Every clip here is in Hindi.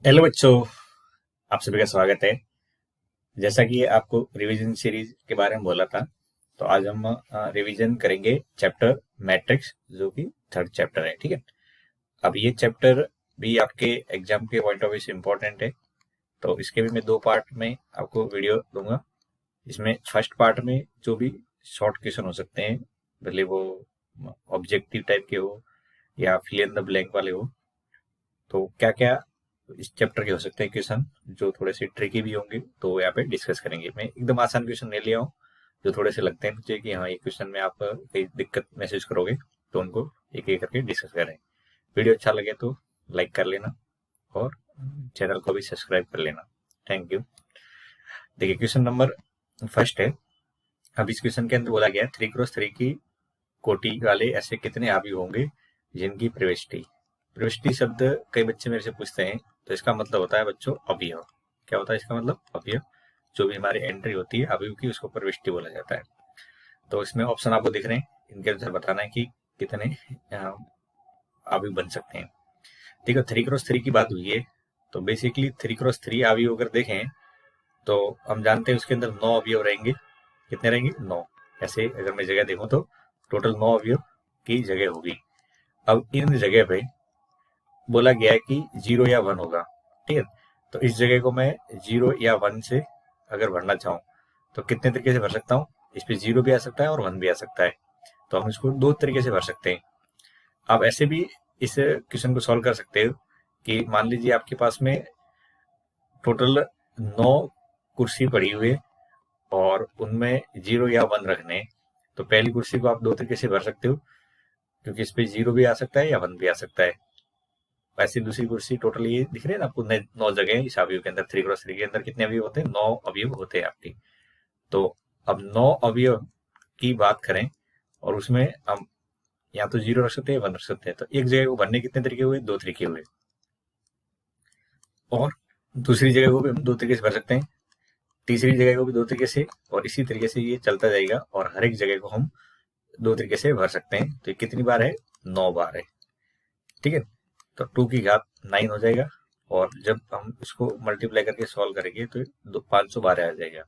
हेलो बच्चों, आप सभी का स्वागत है। जैसा कि आपको रिवीजन सीरीज के बारे में बोला था, तो आज हम रिवीजन करेंगे चैप्टर मैट्रिक्स, जो कि थर्ड चैप्टर है। ठीक है। अब ये चैप्टर भी आपके एग्जाम के पॉइंट ऑफ व्यू से इम्पोर्टेंट है, तो इसके भी मैं दो पार्ट में आपको वीडियो दूंगा। इसमें फर्स्ट पार्ट में जो भी शॉर्ट क्वेश्चन हो सकते हैं, भले वो ऑब्जेक्टिव टाइप के हो या फिल इन द ब्लैंक वाले हो, तो क्या क्या इस चैप्टर के हो सकते हैं क्वेश्चन जो थोड़े से ट्रिकी भी होंगे, तो यहाँ पे डिस्कस करेंगे। मैं एकदम आसान क्वेश्चन ले लिया हूँ जो थोड़े से लगते हैं मुझे कि हाँ, ये क्वेश्चन में आप कई दिक्कत महसूस करोगे, तो उनको एक एक करके डिस्कस करें। वीडियो अच्छा लगे तो लाइक कर लेना और चैनल को भी सब्सक्राइब कर लेना। Thank you. देखिए, क्वेश्चन नंबर फर्स्ट है। अब इस क्वेश्चन के अंदर बोला गया है 3x3 की कोटि वाले ऐसे कितने अवयव होंगे जिनकी प्रविष्टि। प्रविष्टि शब्द कई बच्चे मेरे से पूछते हैं, तो इसका मतलब होता है बच्चों अवयव। क्या होता है इसका मतलब? अवयव। जो भी हमारी एंट्री होती है अवयव की, उसको प्रविष्टि बोला जाता है। तो इसमें ऑप्शन आपको दिख रहे हैं, इनके अनुसार बताना है कि कितने अवयव बन सकते हैं। ठीक है, 3x3 की बात हुई है, तो बेसिकली 3x3 अवयव अगर देखें तो हम जानते हैं उसके अंदर 9 अवयव रहेंगे। कितने रहेंगे? 9। ऐसे अगर मैं जगह देखूं तो टोटल 9 अवयव की जगह होगी। अब इन जगह पे बोला गया है कि 0 या 1 होगा। ठीक है, तो इस जगह को मैं 0 या 1 से अगर भरना चाहूँ तो कितने तरीके से भर सकता हूँ? इस पे 0 भी आ सकता है और 1 भी आ सकता है, तो हम इसको दो तरीके से भर सकते हैं। आप ऐसे भी इस क्वेश्चन को सॉल्व कर सकते हो कि मान लीजिए आपके पास में टोटल 9 कुर्सी पड़ी हुई है और उनमें 0 या 1 रखने हैं। तो पहली कुर्सी को आप दो तरीके से भर सकते हो, क्योंकि इस पे 0 भी आ सकता है या 1 भी आ सकता है। वैसे दूसरी कुर्सी टोटल ये दिख रहे हैं ना आपको, 9 जगह है इस अवयव के अंदर। 3x3 के अंदर कितने अवयव होते हैं? 9 अवयव होते हैं आपके। तो अब 9 अवयव की बात करें और उसमें हम या तो 0 रख सकते हैं, 1 रख सकते हैं, तो एक जगह को भरने कितने तरीके हुए? दो तरीके हुए। और दूसरी जगह को भी हम दो तरीके से भर सकते हैं, तीसरी जगह को भी दो तरीके से, और इसी तरीके से ये चलता जाएगा और हर एक जगह को हम दो तरीके से भर सकते हैं। तो ये कितनी बार है? 9 बार है। ठीक है, तो 2 की घात 9 हो जाएगा, और जब हम इसको मल्टीप्लाई करके सॉल्व करेंगे तो 512 आ जाएगा।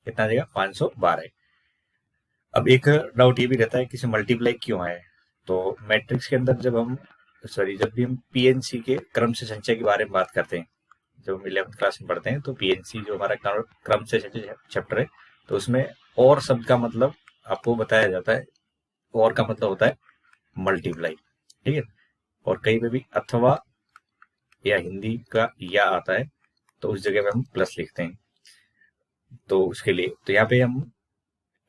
कितना आ जाएगा? 512। अब एक डाउट ये भी रहता है कि इसे मल्टीप्लाई क्यों है। तो मैट्रिक्स के अंदर जब भी हम पीएनसी के क्रम से संचय के बारे में बात करते हैं, जब हम 11th क्लास में पढ़ते हैं, तो पीएनसी जो हमारा क्रम से संचय चैप्टर है, तो उसमें और शब्द का मतलब आपको बताया जाता है। और का मतलब होता है मल्टीप्लाई। ठीक है, और कहीं पे भी अथवा या हिंदी का या आता है तो उस जगह पे हम प्लस लिखते हैं। तो उसके लिए तो यहाँ पे हम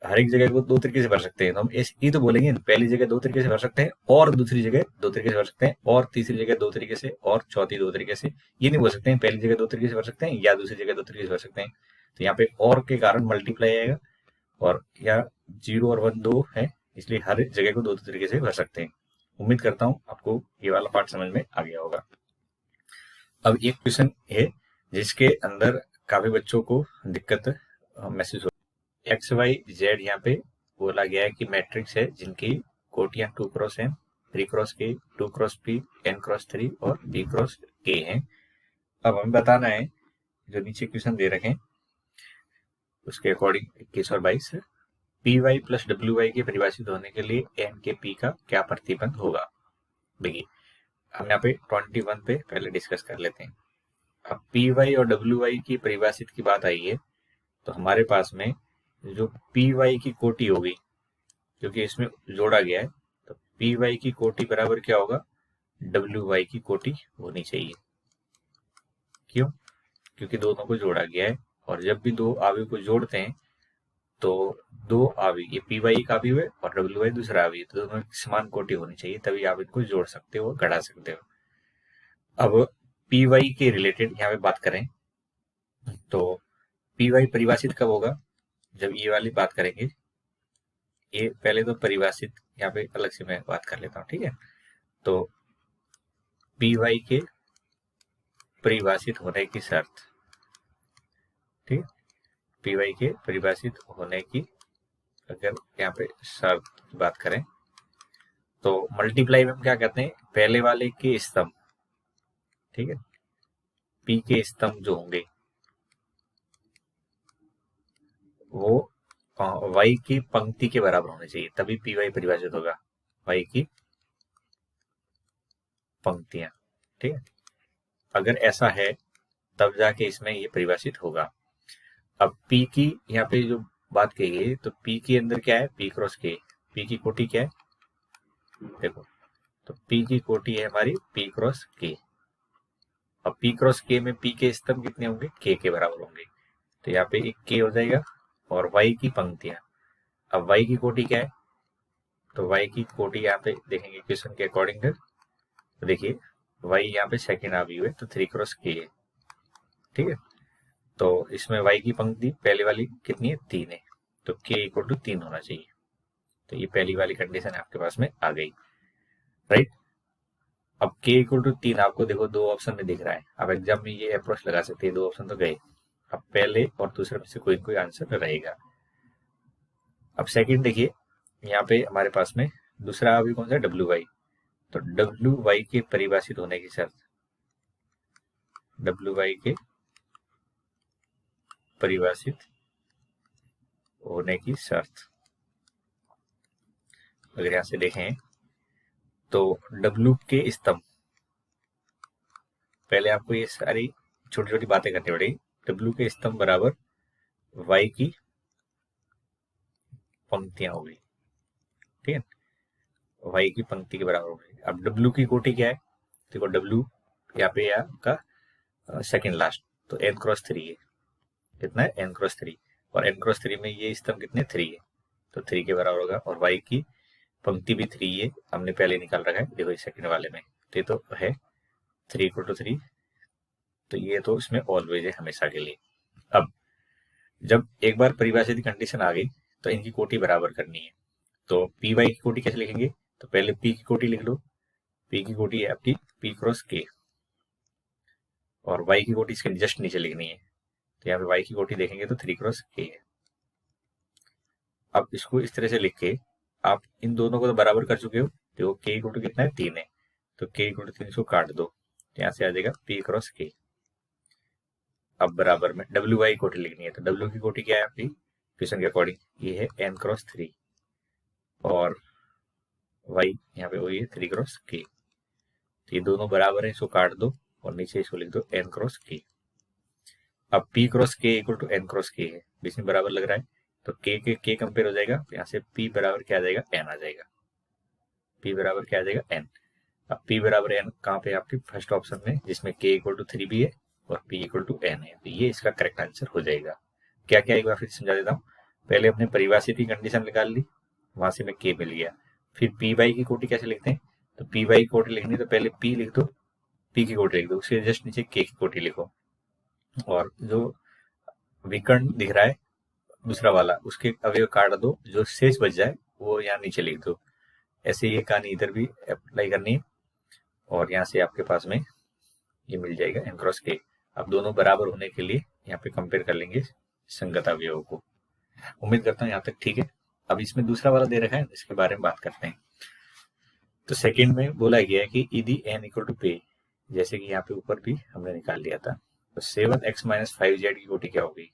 हर एक जगह को दो तरीके से भर सकते हैं, तो हम ये तो बोलेंगे पहली जगह दो तरीके से भर सकते हैं, और दूसरी जगह दो तरीके से भर सकते हैं, और तीसरी जगह दो तरीके से, और चौथी दो तरीके से। ये नहीं बोल सकते हैं पहली जगह दो तरीके से भर सकते हैं या दूसरी जगह दो तरीके से भर सकते हैं। तो यहाँ पे और के कारण मल्टीप्लाई आएगा, और या 0 और 1 दो है, इसलिए हर जगह को दो दो तरीके से भर सकते हैं। उम्मीद करता हूँ आपको ये वाला पार्ट समझ में आ गया होगा। अब एक क्वेश्चन है जिसके अंदर काफी बच्चों को दिक्कत महसूस हो। एक्स वाई जेड यहाँ पे बोला गया है कि मैट्रिक्स है जिनकी कोटियां 2x n, 3x k, 2x p, n×3 और p×k हैं। अब हमें बताना है, जो नीचे क्वेश्चन दे रखे हैं उसके अकॉर्डिंग 21 और 22 P Y plus W Y के परिभाषित होने के लिए एन के पी का क्या प्रतिबंध होगा। देखिए, हम यहाँ पे 21 पे पहले डिस्कस कर लेते हैं। अब पी वाई और डब्ल्यू वाई की परिभाषित की बात आई है, तो हमारे पास में जो पी वाई की कोटि होगी, क्योंकि इसमें जोड़ा गया है, तो पी वाई की कोटि बराबर क्या होगा? डब्ल्यू वाई की कोटि होनी चाहिए। क्यों? क्योंकि दोनों को जोड़ा गया है, और जब भी दो आवेश को जोड़ते हैं तो दो आवेश, ये पी वाई का आवेश है और डब्ल्यू वाई दूसरा आवेश, तो दोनों की समान कोटि होनी चाहिए, तभी आप इनको जोड़ सकते हो, घटा सकते हो। अब पी वाई के रिलेटेड यहाँ पे बात करें तो पी वाई परिभाषित कब होगा? जब ये वाली बात करेंगे। ये पहले तो परिभाषित यहाँ पे अलग से मैं बात कर लेता हूँ। ठीक है, तो पी वाई के परिभाषित होने की शर्त। ठीक है, पी वाई के परिभाषित होने की अगर यहाँ पे शर्त की बात करें तो मल्टीप्लाई में हम क्या करते हैं? पहले वाले के स्तंभ। ठीक है, पी के स्तंभ जो होंगे वो वाई की पंक्ति के बराबर होने चाहिए, तभी पी वाई परिभाषित होगा। वाई की पंक्तियां, ठीक है। अगर ऐसा है तब जाके इसमें ये परिभाषित होगा। अब पी की यहाँ पे जो बात कही है, तो पी के अंदर क्या है, पी क्रॉस के, पी की कोटि क्या है, देखो, तो पी की कोटि है हमारी पी क्रॉस के। अब पी क्रॉस के में पी के स्तंभ कितने होंगे, के बराबर होंगे, तो यहाँ पे एक के हो जाएगा और वाई की पंक्तियां। अब वाई की कोटि क्या है, तो वाई की कोटि यहाँ पे देखेंगे क्वेश्चन के अकॉर्डिंग, तो देखिए वाई यहाँ पे सेकेंड आ हुई है तो 3 क्रॉस के है, ठीक है। तो इसमें वाई की पंक्ति पहले वाली कितनी है, 3 है, तो के इक्वल टू 3 होना चाहिए। तो ये पहली वाली कंडीशन आपके पास में आ गई, राइट। अब के इक्वल टू 3 आपको देखो दो ऑप्शन में दिख रहा है, अब एग्जाम में ये अप्रोच लगा सकते हैं, दो ऑप्शन तो गए, अब पहले और दूसरे में से कोई कोई आंसर रहेगा। अब सेकंड देखिए, यहाँ पे हमारे पास में दूसरा अभी कौन सा, डब्ल्यू वाई, तो डब्ल्यू वाई के परिभाषित होने की शर्त, डब्ल्यू वाई के परिभाषित होने की शर्त, अगर यहां से देखें तो डब्ल्यू के स्तंभ, पहले आपको ये सारी छोटी छोटी बातें करनी पड़ेगी। डब्ल्यू के स्तंभ बराबर वाई की पंक्तियां होगी, ठीक है, वाई की पंक्ति के बराबर होगी। अब डब्ल्यू की कोटि क्या है, देखो डब्ल्यू यहाँ पे आपका सेकंड लास्ट, तो एन क्रॉस 3 है, कितना है, एन क्रॉस 3, और एन क्रॉस 3 में ये स्तंभ कितने, 3 है, तो 3 के बराबर होगा। और वाई की पंक्ति भी 3 है, हमने पहले निकाल रखा है, देखो ये सेकंड वाले में, तो ये तो है 3 इक्वल टू 3, तो ये तो इसमें ऑलवेज है, हमेशा के लिए। अब जब एक बार परिभाषित कंडीशन आ गई तो इनकी कोटि बराबर करनी है, तो पी वाई की कोटि कैसे लिखेंगे, तो पहले पी की कोटि लिख लो, पी की कोटि है आपकी पी क्रॉस के, और वाई की कोटि इसके जस्ट नीचे लिखनी है, तो यहाँ पे वाई की कोटि देखेंगे तो 3 क्रॉस के है। अब इसको इस तरह से लिख के आप इन दोनों को तो बराबर कर चुके हो, देखो के इक्वल टू कितना है, 3 है, तो के इक्वल टू 3 इसको काट दो, तो यहाँ से आ जाएगा पी क्रॉस के। अब बराबर में डब्ल्यू वाई कोटि लिखनी है, तो डब्ल्यू की कोटि क्या है आपकी क्वेश्चन के अकॉर्डिंग, ये है एन क्रॉस 3, और वाई यहाँ पे वही है 3 क्रॉस के, तो ये दोनों बराबर है, इसको काट दो और नीचे इसको लिख दो एन क्रॉस के। अब पी क्रॉस के इक्वल टू एन क्रॉस के है, बीच में बराबर लग रहा है, तो के कंपेयर हो जाएगा, तो यहाँ से पी बराबर क्या आ जाएगा, एन आ जाएगा, पी बराबर क्या आ जाएगा, एन। अब पी बराबर एन कहाँ पे, आपके फर्स्ट ऑप्शन में, जिसमें के इक्वल टू 3 भी है और पी इक्वल टू एन है, तो ये इसका करेक्ट आंसर हो जाएगा। क्या क्या एक बार फिर समझा देता हूँ, पहले अपने परिभाषित की कंडीशन निकाल ली, वहां से में के मिल गया, फिर पी वाई की कोटि कैसे लिखते हैं, तो पी वाई की कोटि लिखनी तो पहले पी लिख दो, पी की कोटि लिख दो, उसके जस्ट नीचे के की कोटि लिखो, और जो विकर्ण दिख रहा है दूसरा वाला उसके अवयव काट दो, जो शेष बच जाए वो यहाँ नीचे लिख दो। ऐसे ये कहानी इधर भी अप्लाई करनी है, और यहाँ से आपके पास में ये मिल जाएगा एन क्रॉस के। अब दोनों बराबर होने के लिए यहाँ पे कंपेयर कर लेंगे संगत अवयवों को। उम्मीद करता हूँ यहाँ तक ठीक है। अब इसमें दूसरा वाला दे रखा है, इसके बारे में बात करते हैं। तो सेकंड में बोला गया है कि यदि एन इक्वल टू पे, जैसे कि यहाँ पे ऊपर भी हमने निकाल लिया था, तो 7x माइनस 5z की कोटि क्या होगी,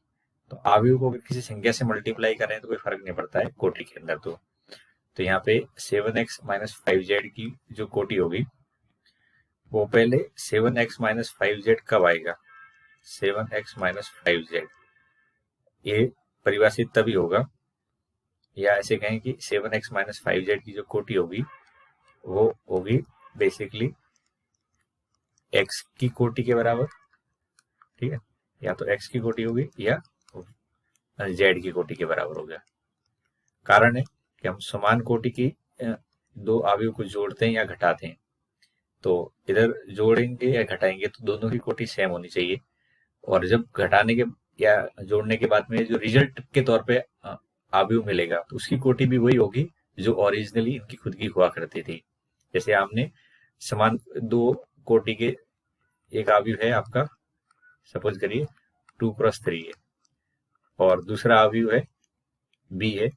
तो अवयव को किसी संख्या से मल्टीप्लाई करें तो कोई फर्क नहीं पड़ता है कोटि के अंदर। तो यहाँ पे 7x माइनस 5z की जो कोटि होगी वो पहले 7x माइनस 5z कब आएगा, 7x माइनस 5z, ये परिभाषित तभी होगा, या ऐसे कहें कि 7x माइनस 5z की जो कोटि होगी वो होगी बेसिकली x की कोटि के बराबर, ठीक है, या तो x की कोटि होगी या z की कोटि के बराबर होगा। कारण है कि हम समान कोटि की दो अवयव को जोड़ते हैं या घटाते हैं, तो इधर जोड़ेंगे या घटाएंगे तो दोनों की कोटि सेम होनी चाहिए, और जब घटाने के या जोड़ने के बाद में जो रिजल्ट के तौर पे अवयव मिलेगा तो उसकी कोटि भी वही होगी जो ओरिजिनली इनकी खुद की हुआ करती थी। जैसे आपने समान दो कोटि के एक अवयव है आपका, सपोज करिए 2 क्रॉस 3 है, और दूसरा अवयव है बी है,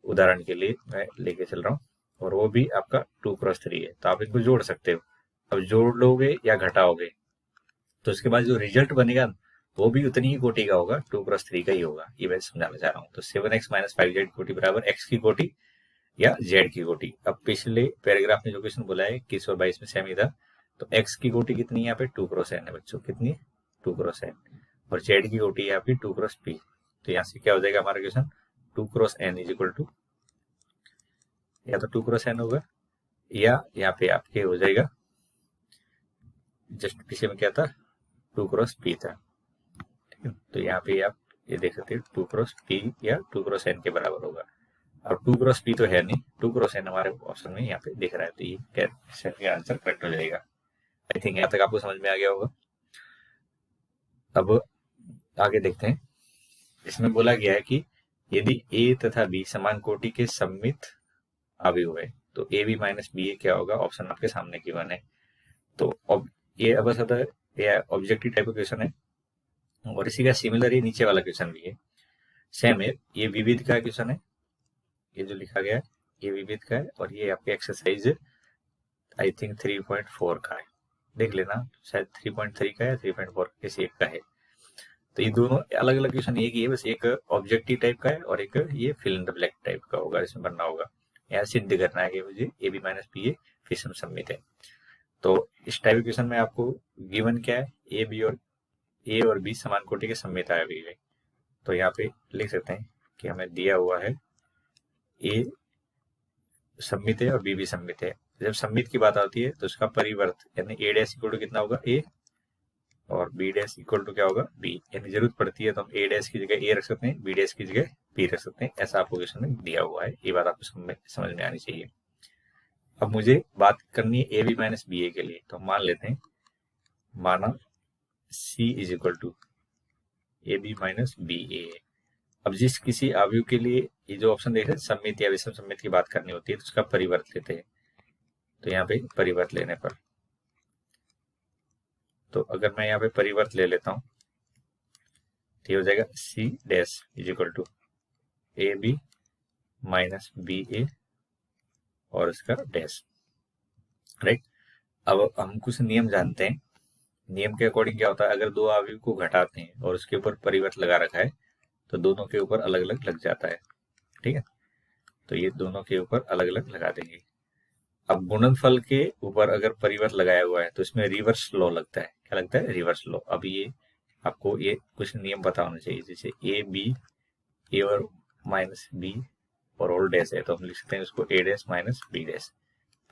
उदाहरण के लिए मैं लेके चल रहा हूँ, और वो भी आपका 2 क्रॉस 3 है, तो आप इनको जोड़ सकते हो। अब जोड़ लोगे या घटाओगे तो इसके बाद जो रिजल्ट बनेगा वो भी उतनी ही कोटि का होगा, 2x3 का ही होगा। ये मैं समझाना चाह रहा हूँ। तो 7x माइनस 5z कोटि बराबर x की कोटि या z की कोटि। अब पिछले पैराग्राफ में जो क्वेश्चन बोला है 21 और 22 में सेम ही था। तो x की कोटि कितनी है यहाँ पे 2x n है बच्चों, कितनी 2x n, और z की कोटि है आपकी 2x p। तो यहाँ से क्या हो जाएगा हमारा question, 2x n is equal to या तो 2x n होगा या यहाँ पे आपके हो जाएगा, जस्ट पीछे में क्या था 2x p था, ठीक है। तो यहाँ पे आप ये देख सकते हैं 2x p या 2x n के बराबर होगा। अब 2x p तो है नहीं, 2x n हमारे ऑप्शन में यहाँ पे दिख रहा है। तो ये क्वेश्चन का आंसर करेक्ट हो जाएगा। आई थिंक यहाँ तक आपको समझ में आ गया होगा। अब आगे देखते हैं। इसमें बोला गया है कि यदि a तथा b समान कोटि के सममित अवयव है तो ए बी माइनस बी ए क्या होगा, ऑप्शन आपके सामने गिवन है। तो अब ये ऑब्जेक्टिव टाइप का क्वेश्चन है, और इसी का सिमिलर ही नीचे वाला क्वेश्चन भी है, सेम है। ये विविध का क्वेश्चन है, ये जो लिखा गया है ये विविध का है, और ये आपके एक्सरसाइज आई थिंक 3.4 का है, देख लेना शायद 3.3 का है, 3.4 किसी एक का है। तो ये दोनों अलग अलग क्वेश्चन एक ही है, बस एक ऑब्जेक्टिव टाइप का है और एक ये fill in the blank type का होगा, इसमें बनना होगा। यहाँ सिद्ध करना है कि मुझे ए बी माइनस बी ए विषम सममित है। तो इस टाइप क्वेश्चन में आपको गिवन क्या है, ए और बी समान कोटि के सममित अवयव है। तो यहाँ पे लिख सकते हैं कि हमें दिया हुआ है ए सममित है और बी भी सममित है। जब सममित की बात आती है तो उसका परिवर्त यानी ए डैश इक्वल टू कितना होगा ए, और बी डैश इक्वल टू क्या होगा बी। यानी जरूरत पड़ती है तो हम ए डैश की जगह ए रख सकते हैं, बी डैश की जगह बी रख सकते हैं। ऐसा आपको क्वेश्चन में दिया हुआ है, ये बात आपको समझ में आनी चाहिए। अब मुझे बात करनी है A B minus B A के लिए। तो मान लेते हैं, माना C is equal to A B minus B A. अब जिस किसी अवयव के लिए ये जो ऑप्शन देख रहे हैं सममित या विषम सममित की बात करनी होती है तो उसका परिवर्त लेते हैं। तो यहाँ पे परिवर्त लेने पर, तो अगर मैं यहाँ पे परिवर्त ले लेता हूँ तो ये हो जाएगा C dash is equal to A B minus B A और इसका डैश, राइट। अब हम कुछ नियम जानते हैं। नियम के अकॉर्डिंग क्या होता है, अगर दो अवयव को घटाते हैं और उसके ऊपर परिवर्त लगा रखा है तो दोनों के ऊपर अलग अलग लग जाता है, ठीक है। तो ये दोनों के ऊपर अलग अलग लगा देंगे। अब गुणनफल के ऊपर अगर परिवर्त लगाया हुआ है तो इसमें रिवर्स लॉ लगता है। क्या लगता है, रिवर्स लॉ। अब ये आपको ये कुछ नियम पता होना चाहिए, जैसे ए बी, ए और माइनस बी और ऑल डैश है तो हम लिख सकते हैं उसको ए डैश माइनस बी डैश।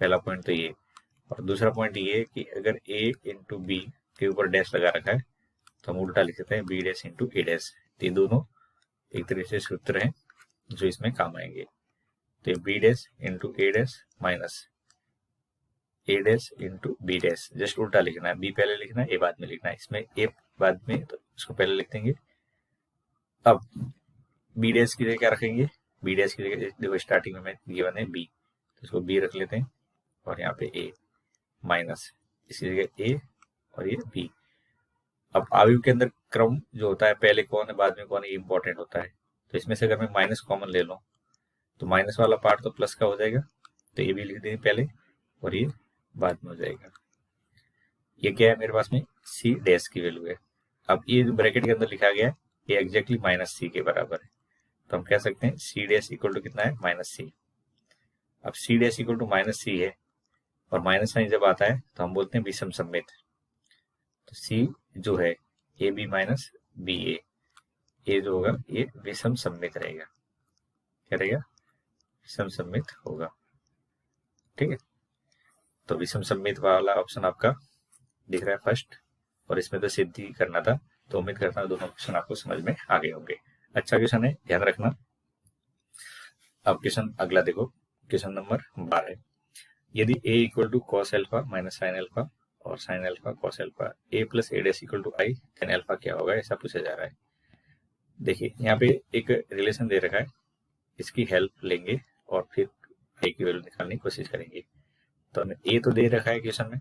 पहला पॉइंट तो ये। और दूसरा पॉइंट ये है कि अगर ए इंटू बी के ऊपर डैश लगा रखा है तो हम उल्टा लिख सकते हैं B dash into A dash. ये दोनों एक तरह से सूत्र हैं जो इसमें काम आएंगे। तो ये B dash into A dash minus A dash into B dash, just उल्टा लिखना है, बी पहले लिखना है ए बाद में लिखना है। इसमें ए बाद में तो इसको पहले लिख देंगे। अब बी डैश की जगह क्या रखेंगे, बी डैश की जगह देखो स्टार्टिंग में गिवन है बी, तो इसको बी रख लेते हैं और यहाँ पे ए माइनस इसी जगह ए और ये बी। अब अवयव के अंदर क्रम जो होता है पहले कौन है बाद में कौन है ये इंपॉर्टेंट होता है। तो इसमें से अगर मैं माइनस कॉमन ले लूँ तो माइनस वाला पार्ट तो प्लस का हो जाएगा, तो ये भी लिख देंगे पहले और ये बाद में हो जाएगा। ये क्या है मेरे पास में सी डैश की वैल्यू है। अब ये जो ब्रैकेट के अंदर लिखा गया है ये एग्जैक्टली माइनस सी के बराबर है, तो हम कह सकते हैं सी डैश इक्वल टू कितना है माइनस सी। अब C dash equal to minus C है और माइनस साइन जब आता है तो हम बोलते हैं विषम सममित। तो सी जो है ए बी माइनस बी ए, ये जो होगा ये विषम सममित रहेगा। क्या रहेगा, विषम सममित होगा, ठीक है। तो विषम सममित वाला ऑप्शन आपका दिख रहा है फर्स्ट, और इसमें तो सिद्धि करना था। तो उम्मीद करता हूँ दोनों क्वेश्चन आपको समझ में आ गए होंगे। अच्छा क्वेश्चन है, ध्यान रखना। अब क्वेश्चन अगला देखो, क्वेश्चन नंबर 12। यदि a equal to cos alpha minus sine alpha और sine alpha cos alpha a plus A dash equal to I, then alpha क्या होगा, ऐसा पूछा जा रहा है। देखिए यहाँ पे एक रिलेशन दे रखा है, इसकी हेल्प लेंगे और फिर a की वैल्यू निकालने की कोशिश करेंगे। तो हमें a तो दे रखा है, क्वेश्चन में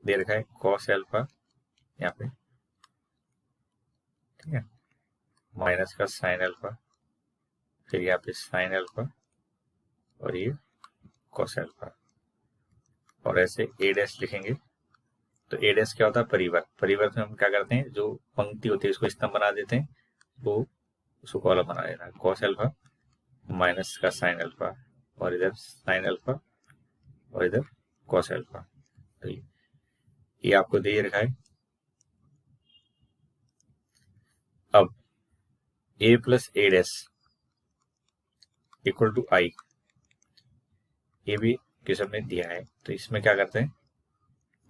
दे रखा है कॉस एल्फा यहाँ पे, ठीक है, माइनस का साइन एल्फा, फिर यहाँ पे साइन एल्फा और ये कॉस एल्फा, और ऐसे ए डैश लिखेंगे तो ए डैश क्या होता है, परिवर्त। परिवर्त में हम क्या करते हैं, जो पंक्ति होती है उसको स्तंभ बना देते हैं, वो उसको कॉलम बना देना है। कॉस अल्फा माइनस का साइन अल्फा, और इधर साइन अल्फा और इधर कॉस अल्फा। तो ये आपको दे रखा है। अब A plus A dash equal to I, ये भी क्वेश्चन में दिया है। तो इसमें क्या करते हैं,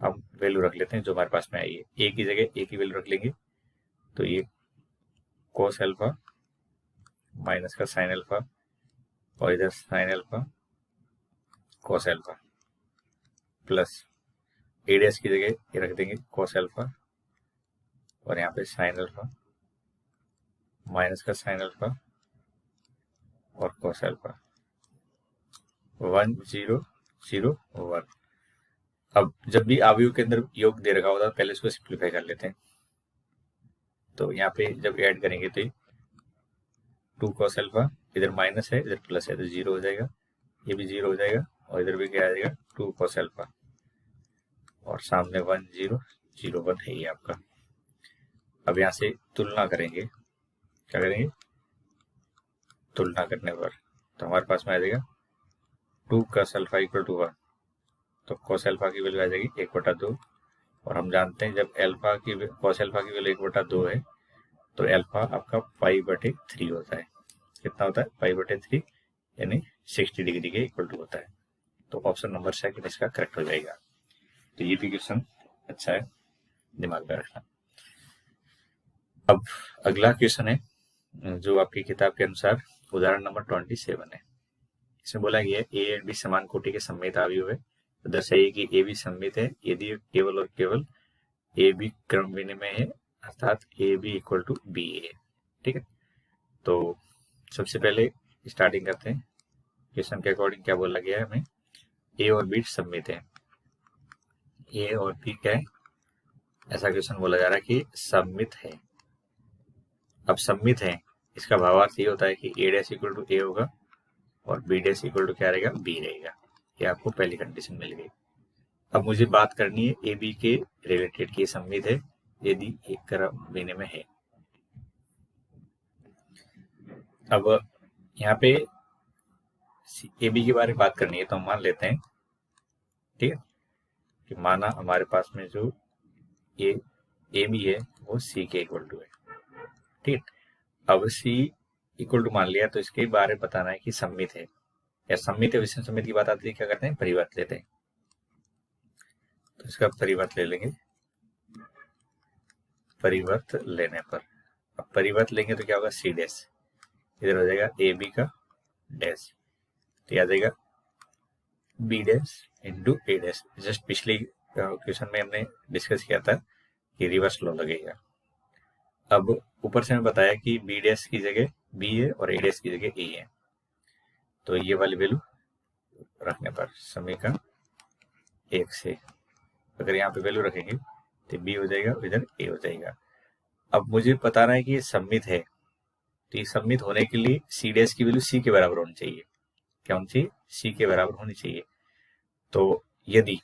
हम वैल्यू रख लेते हैं जो हमारे पास में आई है। ए की जगह ए की वैल्यू रख लेंगे, तो ये कोस अल्फा माइनस का साइन अल्फा और इधर sine alpha cos alpha plus A dash की जगह ये रख देंगे कोस अल्फा और यहाँ पे साइन अल्फा माइनस का साइन अल्फा और कोस अल्फा 1 0 0 1। अब जब भी अवयव के अंदर योग दे रखा होता है पहले इसको सिंप्लीफाई कर लेते हैं। तो यहाँ पे जब ऐड करेंगे तो 2 cos अल्फा, इधर माइनस है इधर प्लस है तो 0 हो जाएगा, ये भी 0 हो जाएगा और इधर भी क्या आ जाएगा 2 cos अल्फा और सामने 1 0 0 1 है ये आपका। अब यहाँ से तुलना करेंगे, क्या करेंगे, तुलना करने पर तो हमारे पास में आ जाएगा 2 cos अल्फा इक्वल टू 1, तो cos अल्फा की वैल्यू आ जाएगी 1/2 और हम जानते हैं जब अल्फा की cos अल्फा की वैल्यू 1/2 है तो अल्फा आपका 5/3 होता है। कितना होता है 5/3 यानी 60 डिग्री के इक्वल टू होता है। तो ऑप्शन नंबर सेकंड इसका करेक्ट हो जाएगा। तो ये भी क्वेश्चन अच्छा है, दिमाग में रखना। अब अगला क्वेश्चन है जो आपकी किताब के अनुसार उदाहरण नंबर 27 है। इसमें बोला गया है ए एंड बी समान कोटि के सममित अवयव है, तो दर्शाइए कि ए बी सममित है यदि केवल और केवल ए बी क्रम विनिमय है, अर्थात A B equal to B A. ठीक है, तो सबसे पहले स्टार्टिंग करते हैं। क्वेश्चन के अकॉर्डिंग क्या बोला गया है हमें, ए और बी सममित है। ए और बी क्या है, ऐसा क्वेश्चन बोला जा रहा है कि सममित है। अब सममित है इसका भावार्थ ये होता है कि ए डैश इक्वल टू ए होगा और बी डैश इक्वल टू क्या रहेगा, बी रहेगा। ये आपको पहली कंडीशन मिल गई। अब मुझे बात करनी है ए बी के रिलेटेड की सममित है यदि एक क्रम विनिमय है। अब यहाँ पे ए बी के बारे में बात करनी है तो हम मान लेते हैं, ठीक है, कि माना हमारे पास में जो ए बी है वो सी के इक्वल टू है। ठीक, अब सी इक्वल टू मान लिया तो इसके बारे में बताना है कि सममित है या सममित है। विषम सममित की बात आती है क्या करते हैं, परिवर्त लेते हैं। तो इसका परिवर्त ले लेंगे। परिवर्त लेने पर, अब परिवर्त लेंगे तो क्या होगा, सी डैश इधर हो जाएगा ए बी का डैश, तो याद आएगा B dash into A dash. Just पिछले क्वेश्चन में हमने डिस्कस किया था कि रिवर्स लॉ लगेगा। अब ऊपर से हमें बताया कि बी डैश की जगह बी है और ए डैश की जगह ए है, तो ये वाली वैल्यू रखने पर समीकरण 1 से अगर यहाँ पे वैल्यू रखेंगे तो बी हो जाएगा इधर ए हो जाएगा। अब मुझे बताना है कि ये सममित है, तो ये सममित होने के लिए सी डैश की वैल्यू सी के बराबर होनी चाहिए। क्या होनी चाहिए, सी के बराबर होनी चाहिए। तो यदि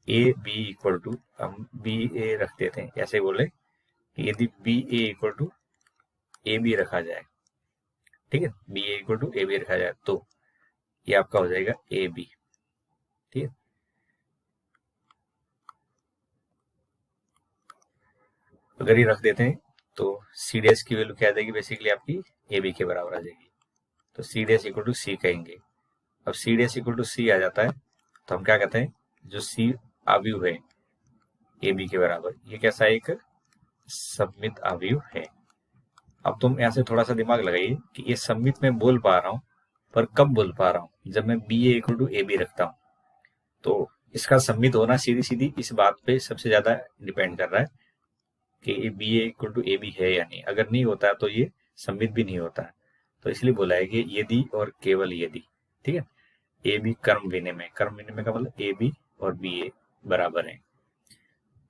ए बी इक्वल टू, हम बी ए रख देते हैं, ऐसे बोले कि यदि B A equal to A B रखा जाए, ठीक है, B A equal to A B रखा जाए तो ये आपका हो जाएगा ए बी। ठीक है, अगर ये रख देते हैं तो सी डैश की वैल्यू क्या आ जाएगी, बेसिकली आपकी ए बी के बराबर आ जाएगी। तो सी डैश इक्वल टू सी कहेंगे। अब सी डैश इक्वल टू सी आ जाता है तो हम क्या कहते हैं, जो सी अवयव है ए बी के बराबर, ये कैसा एक सममित अवयव है। अब तुम यहाँ से थोड़ा सा दिमाग लगाइए कि ये सममित में बोल पा रहा हूँ पर कब बोल पा रहा हूँ, जब मैं B A equal to A B रखता हूँ। तो इसका सममित होना सीधी सीधी इस बात पे सबसे ज्यादा डिपेंड कर रहा है कि B A equal to A B है या नहीं। अगर नहीं होता तो ये सममित भी नहीं होता है। तो इसलिए बोला है कि यदि और केवल यदि, ठीक है, ए बी क्रम विनिमय, क्रम विनिमय का मतलब ए बी और बी ए बराबर है।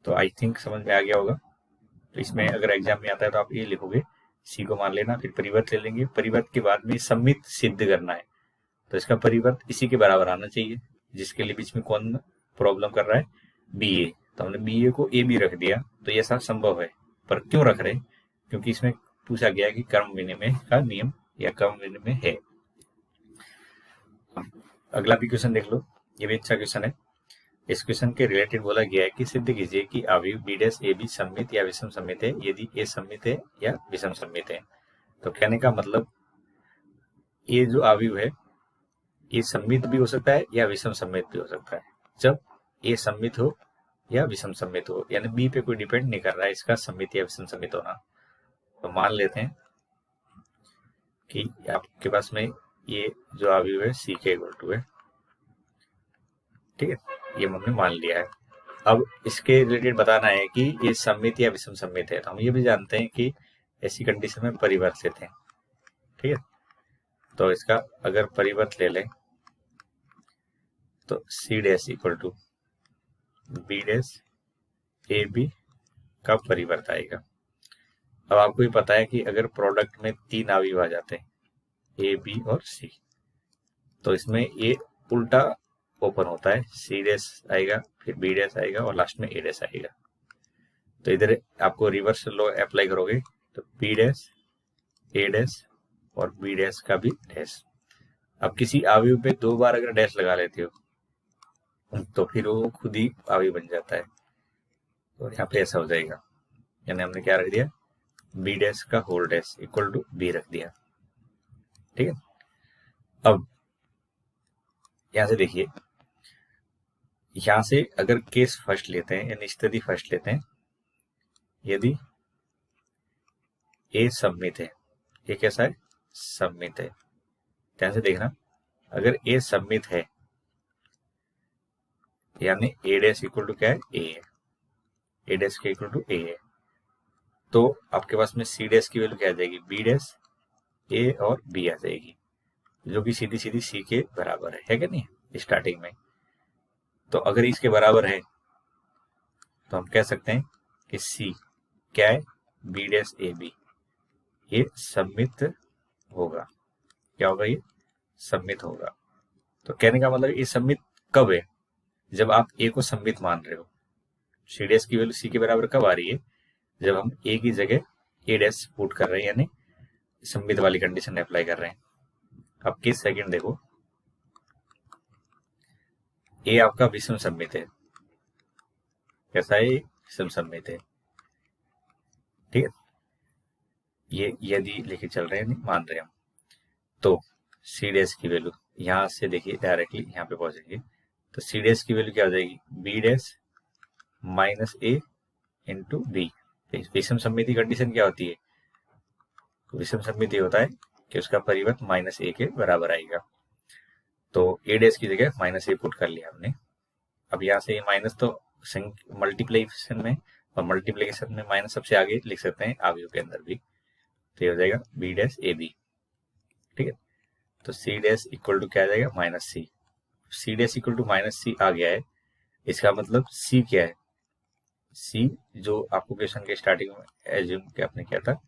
तो आई थिंक समझ में आ गया होगा। तो इसमें अगर एग्जाम में आता है तो आप ये लिखोगे, सी को मान लेना, फिर परिवर्त ले लेंगे, परिवर्त के बाद में सममित सिद्ध करना है। तो इसका परिवर्त इसी के बराबर आना चाहिए जिसके लिए बीच में कौन प्रॉब्लम कर रहा है बी ए, तो हमने बी ए को ए बी रख दिया, तो ये सब संभव है। पर क्यों रख रहे हैं? क्योंकि इसमें पूछा गया कि कर्म विनिमय का नियम या कर्म विनिमय है। अगला भी क्वेश्चन देख लो, ये भी अच्छा क्वेश्चन है। इस क्वेश्चन के रिलेटेड बोला गया है कि सिद्ध कीजिए कि अवयव बी डैश ए बी सममित या विषम सममित है यदि ए सममित है या विषम सममित है। तो कहने का मतलब ये जो अवयव है ये सममित भी हो सकता है या विषम सममित भी हो सकता है। जब ए सममित हो या विषम सममित हो, यानी बी पे कोई डिपेंड नहीं कर रहा है इसका सममित या विषम सममित होना। तो मान लेते हैं कि आपके पास में ये जो अवयव है सी के इक्वल टू है, ठीक है, ये हमने मान लिया है। अब इसके रिलेटेड बताना है कि ये सममित या विषम सममित है। तो हम ये भी जानते हैं कि ऐसी कंडीशन में परिवर्तित है, ठीक है। तो इसका अगर परिवर्त ले लें तो C dash equal to B dash A B का परिवर्त आएगा। अब आपको ये पता है कि अगर प्रोडक्ट में 3 अवयव आ जाते हैं ए बी और सी, तो इसमें ये उल्टा ओपन होता है, सी डैश आएगा, फिर बी डैश आएगा और लास्ट में ए डैश आएगा। तो इधर आपको रिवर्स लॉ अप्लाई करोगे तो बी डैश ए डैश और बी डैश का भी डैश। अब किसी अवयव पे 2 बार अगर डैश लगा लेते हो तो फिर वो खुद ही अवयव बन जाता है। तो यहाँ पे ऐसा हो जाएगा, यानी हमने क्या रख दिया, बी डैश का whole dash equal to B रख दिया, ठीक है। अब यहां से देखिए, यहां से अगर केस फर्स्ट लेते हैं यानी स्थिति फर्स्ट लेते हैं, यदि ए सममित है, ये कैसा है, सममित है। ध्यान से देखना, अगर ए सममित है यानी ए डैश इक्वल टू क्या है, ए डैश के इक्वल टू ए है, तो आपके पास में सी डैश की वैल्यू क्या आ जाएगी, बी डैश ए और बी आ जाएगी, जो कि सीधी सीधी सी के बराबर है कि नहीं स्टार्टिंग में। तो अगर इसके बराबर है तो हम कह सकते हैं कि सी क्या है, बी डैश ए बी, ये सममित होगा। क्या होगा, ये सममित होगा। तो कहने का मतलब ये सममित कब है, जब आप ए को सममित मान रहे हो। सी डैश की वैल्यू सी के बराबर कब आ रही है, जब हम ए की जगह ए डैश पुट कर रहे हैं, यानी सममित वाली कंडीशन अप्लाई कर रहे हैं। अब किस सेकंड देखो, ए आपका विषम सममित है, कैसा है, विषम सममित है, ठीक है। ये यदि लेके चल रहे हैं, नहीं मान रहे हैं हम, तो सी डैश की वैल्यू यहां से देखिए डायरेक्टली यहाँ पे पहुंचेंगे, तो सी डैश की वैल्यू क्या हो जाएगी, बी डैश माइनस ए इंटू बी। विषम सममिति कंडीशन क्या होती है, विषम सममिति होता है कि उसका परिवर्त माइनस ए के बराबर आएगा। तो ए डैश की जगह माइनस ए पुट कर लिया हमने। अब यहाँ से ये माइनस तो मल्टीप्लीकेशन में, और मल्टीप्लीकेशन में माइनस सबसे आगे लिख सकते हैं अवयव के अंदर भी, तो ये हो जाएगा बी डैश ए बी, ठीक है। तो सी डैश इक्वल टू क्या आ जाएगा, minus C. C dash equal to minus C आ गया है, इसका मतलब सी क्या है, सी जो आपको क्वेश्चन के स्टार्टिंग में एज्यूम के आपने किया था,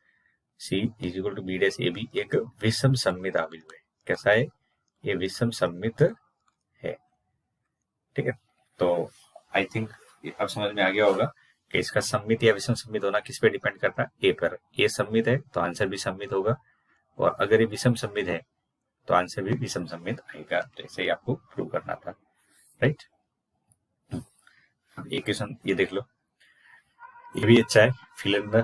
C is equal to B dash A B एक विषम सममित अवयव है। कैसा है, ये विषम सममित है, ठीक है। तो आई थिंक अब समझ में आ गया होगा कि इसका सममित या विषम सममित होना किस पे डिपेंड करता है, ए पर। ए सममित है तो आंसर भी सममित होगा, और अगर ये विषम सममित है तो आंसर भी विषम सममित आएगा। तो ऐसे ही आपको प्रूव करना था, राइट। एक क्वेश्चन ये देख लो, ये भी अच्छा है, फिल इन द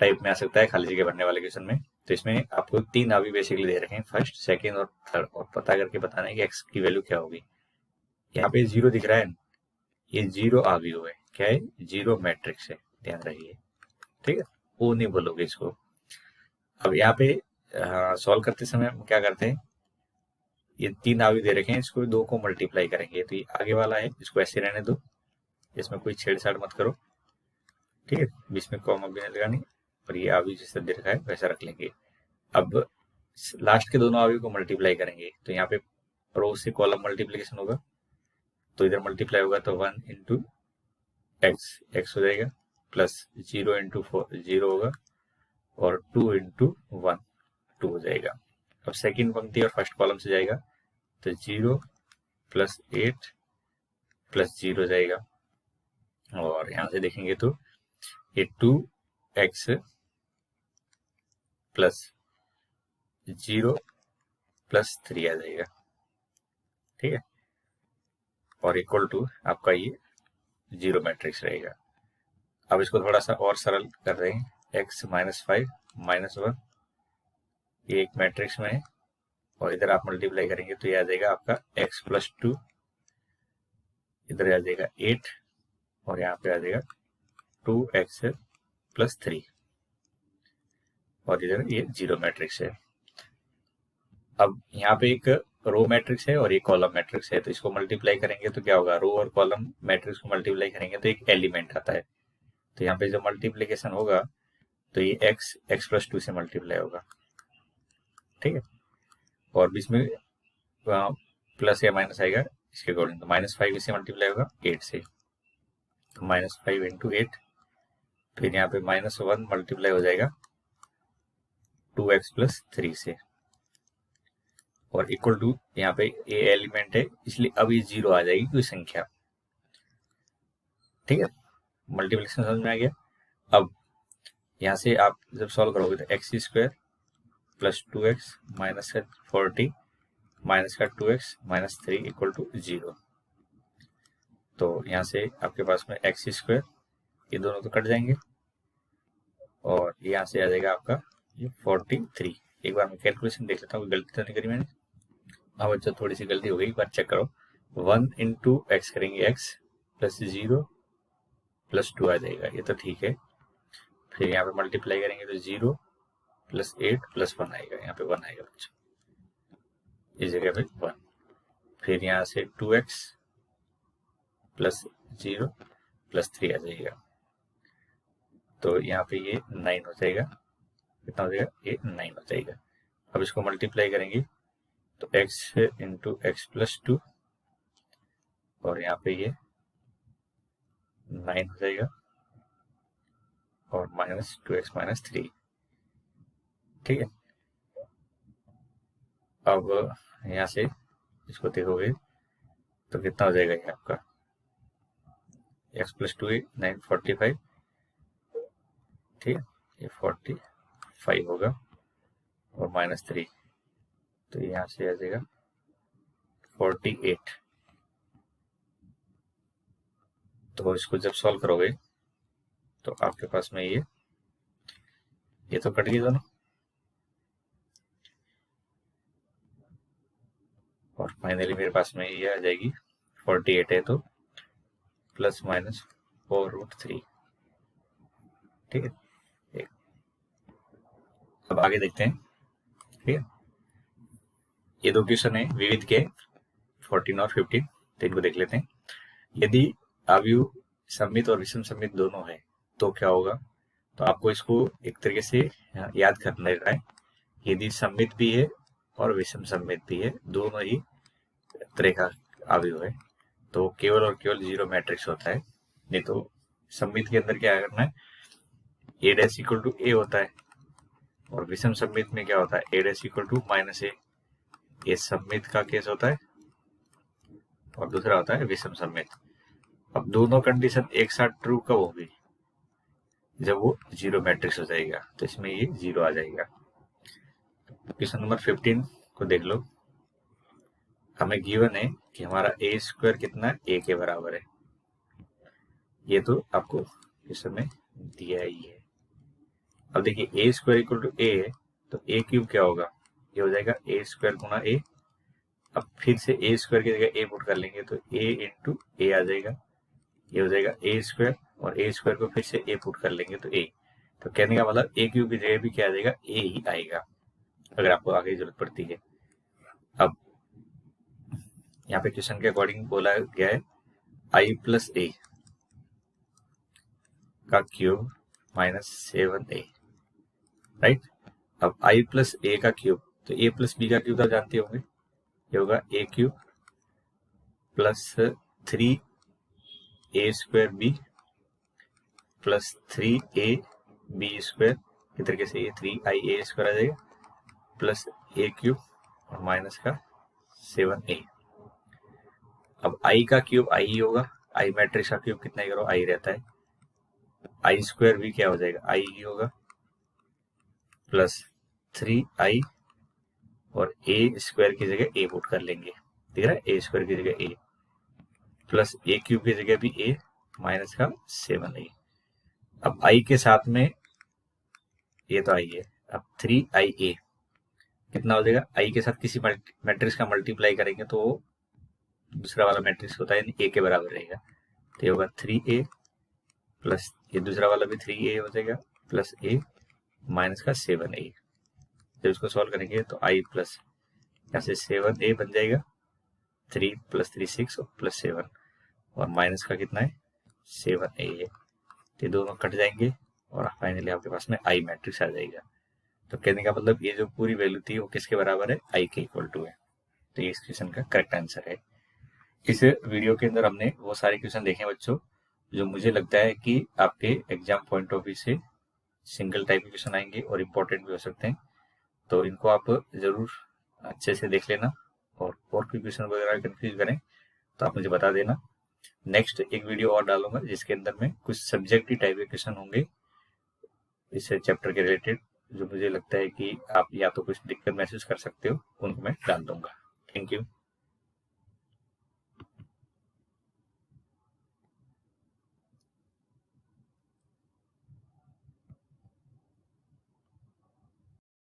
टाइप में आ सकता है, खाली जगह भरने वाले क्वेश्चन में। तो इसमें आपको 3 अवयव बेसिकली दे रखे हैं, फर्स्ट, सेकंड और थर्ड, और पता करके बताना है कि एक्स की वैल्यू क्या होगी। यहाँ पे 0 दिख रहा है, ये 0 अवयव है, क्या है, 0 मैट्रिक्स है, ध्यान रखिए, ठीक है, वो नहीं बोलोगे इसको। अब यहाँ पे सॉल्व करते समय हम क्या करते हैं, ये 3 अवयव दे रखे हैं, इसको 2 को मल्टीप्लाई करेंगे, तो ये आगे वाला है, इसको ऐसे रहने दो, इसमें कोई छेड़छाड़ मत करो, ठीक है, बीच में कॉमा भी नहीं लगानी, और ये अवयव जैसे दे रखा है वैसा रख लेंगे। अब लास्ट के दोनों अवयव को मल्टीप्लाई करेंगे, तो यहाँ पे रो से कॉलम मल्टीप्लीकेशन होगा, तो इधर मल्टीप्लाई होगा तो 1 इंटू एक्स हो जाएगा, प्लस 0 इंटू 0 होगा, और 2 इंटू 1 2 हो जाएगा। अब सेकंड पंक्ति और फर्स्ट कॉलम से जाएगा तो 0 प्लस 8 प्लस 0 जाएगा, और यहाँ से देखेंगे तो ये 2x प्लस 0 प्लस 3 आ जाएगा, ठीक है, और इक्वल टू आपका ये 0 मैट्रिक्स रहेगा। अब इसको थोड़ा सा और सरल कर रहे हैं, x माइनस 5 माइनस 1, ये एक मैट्रिक्स में है, और इधर आप मल्टीप्लाई करेंगे तो ये आ जाएगा आपका x प्लस 2, इधर आ जाएगा 8, और यहाँ पे आ जाएगा 2x प्लस 3, और इधर ये 0 मैट्रिक्स है। अब यहाँ पे एक रो मैट्रिक्स है और एक कॉलम मैट्रिक्स है, तो इसको मल्टीप्लाई करेंगे तो क्या होगा, रो और कॉलम मैट्रिक्स को मल्टीप्लाई करेंगे तो एक एलिमेंट आता है, तो यहाँ पे जो मल्टीप्लीकेशन होगा तो ये x प्लस 2 से मल्टीप्लाई होगा, ठीक है, और बीच में प्लस या माइनस आएगा इसके अकॉर्डिंग, तो -5 इससे मल्टीप्लाई होगा 8 से, तो -5 इंटू 8, फिर यहाँ पे -1 मल्टीप्लाई हो जाएगा 2x प्लस 3 से, और इक्वल टू यहाँ पे ए एलिमेंट है इसलिए अब ये 0 आ जाएगी कोई संख्या, ठीक है, मल्टीप्लिकेशन समझ में आ गया। अब यहाँ से आप जब सॉल्व करोगे तो x² plus 2x minus 40 minus का 2x माइनस 3 इक्वल टू 0, तो यहाँ से आपके पास में x², ये दोनों तो कट जाएंगे, और यहाँ से आ जाएगा आपका ये 43। एक बार मैं कैलकुलेशन देख लेता हूँ, गलती तो नहीं करी मैंने, अब अच्छा थोड़ी सी गलती हो गई, एक बार चेक करो, 1 इंटू एक्स करेंगे x प्लस 0 प्लस 2 आ जाएगा, ये तो ठीक है, फिर यहाँ पे मल्टीप्लाई करेंगे तो 0 प्लस 8 प्लस 1 आएगा, यहाँ पे 1 आएगा बच्चों, इस जगह पे 1, फिर यहाँ से 2x प्लस 0 प्लस 3 आ जाएगा, तो यहाँ पे ये 9 हो जाएगा, कितना हो जाएगा, ये 9 हो जाएगा। अब इसको मल्टीप्लाई करेंगे तो x इंटू एक्स प्लस 2, और यहाँ पे ये 9 हो जाएगा, और माइनस 2x माइनस 3, ठीक है। अब यहाँ से इसको देखोगे तो कितना हो जाएगा ये आपका, x प्लस 2 9 45, ठीक है, ये 45 होगा, और माइनस 3, तो यहाँ से आ जाएगा 48, तो इसको जब सॉल्व करोगे तो आपके पास में ये तो कट गई दोनों, और फाइनली मेरे पास में ये आ जाएगी 48 है तो प्लस माइनस 4√3, ठीक है। अब आगे देखते हैं, ठीक है, ये दो क्वेश्चन है विविध के 14 और 15, तो इनको देख लेते हैं। यदि अवयव सममित और विषम सममित दोनों है तो क्या होगा, तो आपको इसको एक तरीके से याद करना है, यदि सममित भी है और विषम सममित भी है, दोनों ही तरह का अवयव है तो केवल और केवल 0 मैट्रिक्स होता है, नहीं तो सममित के अंदर क्या करना है, a dash equal to a होता है, और विषम सममित में क्या होता है, a dash equal to minus a, ये सममित का केस होता है, और दूसरा होता है विषम सममित। अब दोनों कंडीशन एक साथ ट्रू कब होगी, जब वो 0 मैट्रिक्स हो जाएगा, तो इसमें ये 0 आ जाएगा। क्वेश्चन नंबर 15 को देख लो, हमें गिवन है कि हमारा a² कितना a के बराबर है, ये तो आपको क्वेश्चन में दिया ही है। अब देखिए a² इक्वल टू a है तो a³ क्या होगा, ये हो जाएगा a² गुना a, अब फिर से a² की जगह a पुट कर लेंगे तो a इंटू a आ जाएगा, ये हो जाएगा a², और a² को फिर से a पुट कर लेंगे तो a, तो कहने का मतलब a³ की जगह भी क्या आ जाएगा, a ही आएगा अगर आपको आगे जरूरत पड़ती है। अब यहाँ पे क्वेश्चन के अकॉर्डिंग बोला गया है i प्लस a का क्यूब माइनस 7a, राइट। अब i प्लस a का क्यूब, तो a प्लस b का क्यूब तो जानते होंगे, ये होगा a³ plus 3a² plus 3ab², इस तरीके से ये 3ia² आ जाएगा, प्लस a³ और माइनस का 7a। अब आई का क्यूब आई ही होगा, आई मैट्रिक्स का क्यूब कितना ही करो आई रहता है, आई स्क्वायर भी क्या हो जाएगा आई ही होगा, प्लस 3i और ए स्क्वायर की जगह ए पुट कर लेंगे, ठीक है, ए स्क्वायर की जगह ए, प्लस ए क्यूब की जगह भी ए, माइनस का 7a। अब आई के साथ में ये तो आई है, अब 3ia कितना हो जाएगा, आई के साथ किसी मैट्रिक्स का मल्टीप्लाई करेंगे तो दूसरा वाला मैट्रिक्स होता है ए के बराबर रहेगा, तो ये होगा 3a प्लस ये दूसरा वाला भी 3a हो जाएगा, प्लस a माइनस का 7a। जब इसको सॉल्व करेंगे तो i प्लस यहाँ से 7a बन जाएगा, 3 प्लस 3 6 प्लस 7 और माइनस का कितना है 7a है, तो दोनों कट जाएंगे और फाइनली आपके पास में आई मैट्रिक्स आ जाएगा। तो कहने का मतलब ये जो पूरी वैल्यू थी वो किसके बराबर है, आई के इक्वल टू है। तो ये इस क्वेश्चन का करेक्ट आंसर है। इस वीडियो के अंदर हमने वो सारे क्वेश्चन देखे बच्चों जो मुझे लगता है कि आपके एग्जाम पॉइंट ऑफ व्यू से सिंगल टाइप के क्वेश्चन आएंगे और इम्पोर्टेंट भी हो सकते हैं, तो इनको आप जरूर अच्छे से देख लेना और कोई क्वेश्चन वगैरह कंफ्यूज करें तो आप मुझे बता देना। नेक्स्ट एक वीडियो और डालूंगा जिसके अंदर में कुछ सब्जेक्टिव टाइप के क्वेश्चन होंगे इस चैप्टर के रिलेटेड, जो मुझे लगता है कि आप या तो कुछ दिक्कत महसूस कर सकते हो, उनको मैं डाल दूंगा। Thank you.